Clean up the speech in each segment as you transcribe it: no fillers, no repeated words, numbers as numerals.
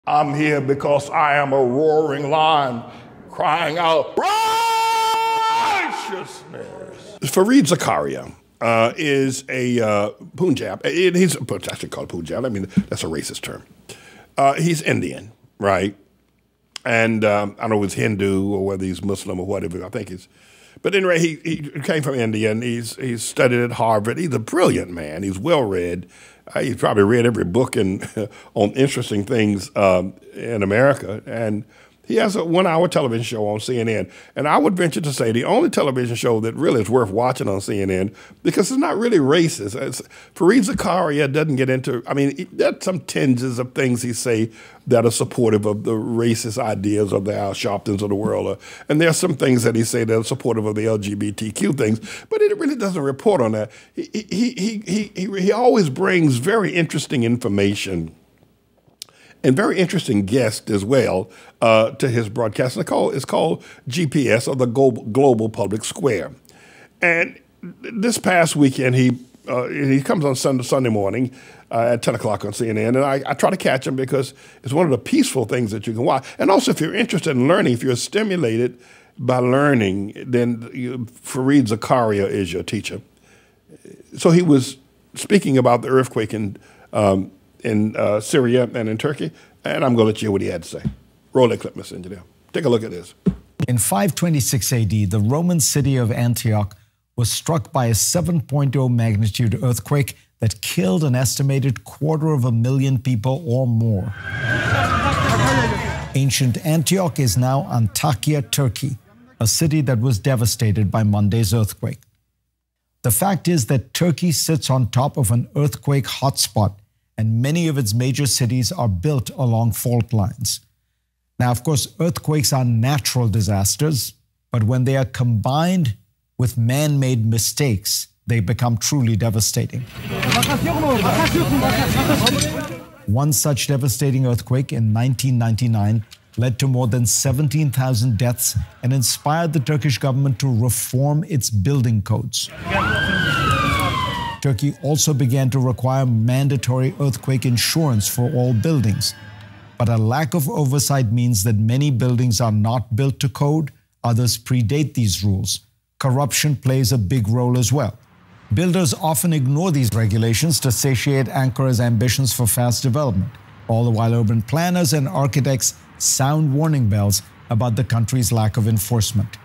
I'm here because I am a roaring lion crying out righteousness. Fareed Zakaria is a Punjab. He's, I should call it Punjab. I mean, that's a racist term. He's Indian, right? And I don't know if he's Hindu or whether he's Muslim or whatever. I think he's. But anyway, he came from India, and he's studied at Harvard. He's a brilliant man. He's well-read. He's probably read every book on interesting things in America. And he has a one-hour television show on CNN. And I would venture to say the only television show that really is worth watching on CNN, because it's not really racist. Fareed Zakaria doesn't get into, I mean, there's some tinges of things he say that are supportive of the racist ideas of the Al Sharptons of the world. And there are some things that he say that are supportive of the LGBTQ things, but it really doesn't report on that. He always brings very interesting information and very interesting guests as well to his broadcast. It's called GPS, or the Global Public Square. And this past weekend, he comes on Sunday morning at 10 o'clock on CNN, and I try to catch him because it's one of the peaceful things that you can watch. And also, if you're interested in learning, if you're stimulated by learning, then Fareed Zakaria is your teacher. So he was speaking about the earthquake in Syria and in Turkey, and I'm going to let you hear what he had to say. Roll that clip, Mr. Engineer. Take a look at this. In 526 AD, the Roman city of Antioch was struck by a 7.0 magnitude earthquake that killed an estimated 250,000 people or more. Ancient Antioch is now Antakya, Turkey, a city that was devastated by Monday's earthquake. The fact is that Turkey sits on top of an earthquake hotspot, and many of its major cities are built along fault lines. Now, of course, earthquakes are natural disasters, but when they are combined with man-made mistakes, they become truly devastating. One such devastating earthquake in 1999 led to more than 17,000 deaths and inspired the Turkish government to reform its building codes. Turkey also began to require mandatory earthquake insurance for all buildings. But a lack of oversight means that many buildings are not built to code, others predate these rules. Corruption plays a big role as well. Builders often ignore these regulations to satiate Ankara's ambitions for fast development, all the while urban planners and architects sound warning bells about the country's lack of enforcement.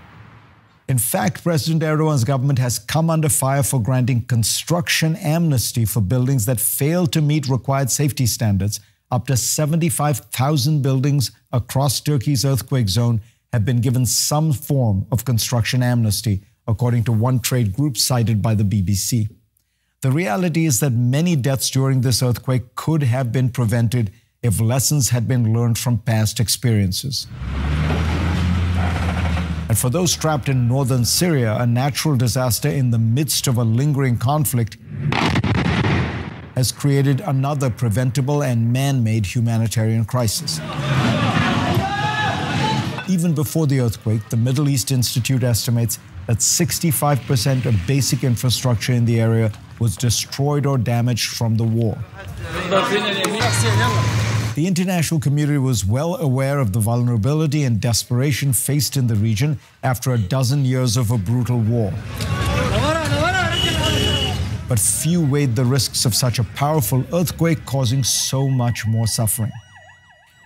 In fact, President Erdogan's government has come under fire for granting construction amnesty for buildings that fail to meet required safety standards. Up to 75,000 buildings across Turkey's earthquake zone have been given some form of construction amnesty, according to one trade group cited by the BBC. The reality is that many deaths during this earthquake could have been prevented if lessons had been learned from past experiences. And for those trapped in northern Syria, a natural disaster in the midst of a lingering conflict has created another preventable and man-made humanitarian crisis. Even before the earthquake, the Middle East Institute estimates that 65% of basic infrastructure in the area was destroyed or damaged from the war. The international community was well aware of the vulnerability and desperation faced in the region after a dozen years of a brutal war. But few weighed the risks of such a powerful earthquake causing so much more suffering.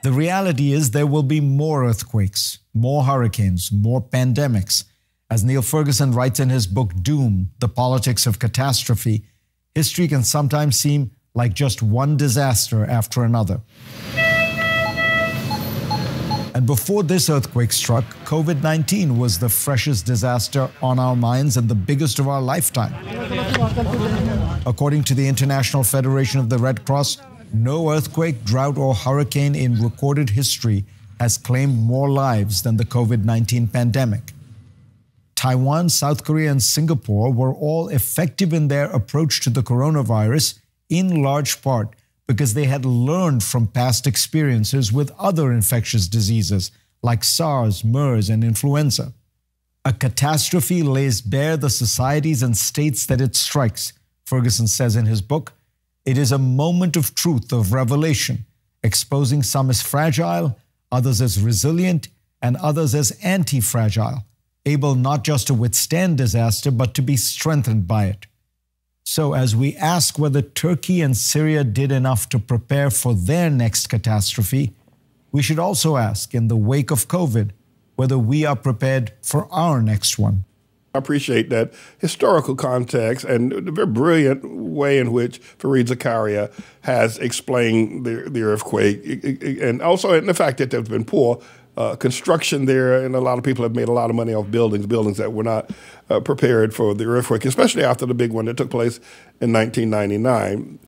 The reality is there will be more earthquakes, more hurricanes, more pandemics. As Neil Ferguson writes in his book Doom, The Politics of Catastrophe, history can sometimes seem like just one disaster after another. And before this earthquake struck, COVID-19 was the freshest disaster on our minds and the biggest of our lifetime. According to the International Federation of the Red Cross, no earthquake, drought, or hurricane in recorded history has claimed more lives than the COVID-19 pandemic. Taiwan, South Korea, and Singapore were all effective in their approach to the coronavirus, in large part because they had learned from past experiences with other infectious diseases like SARS, MERS, and influenza. A catastrophe lays bare the societies and states that it strikes, Ferguson says in his book. It is a moment of truth, of revelation, exposing some as fragile, others as resilient, and others as anti-fragile, able not just to withstand disaster, but to be strengthened by it. So as we ask whether Turkey and Syria did enough to prepare for their next catastrophe, we should also ask, in the wake of COVID, whether we are prepared for our next one. I appreciate that historical context and the very brilliant way in which Fareed Zakaria has explained the earthquake, and also in the fact that there's been poor construction there, and a lot of people have made a lot of money off buildings that were not prepared for the earthquake, especially after the big one that took place in 1999.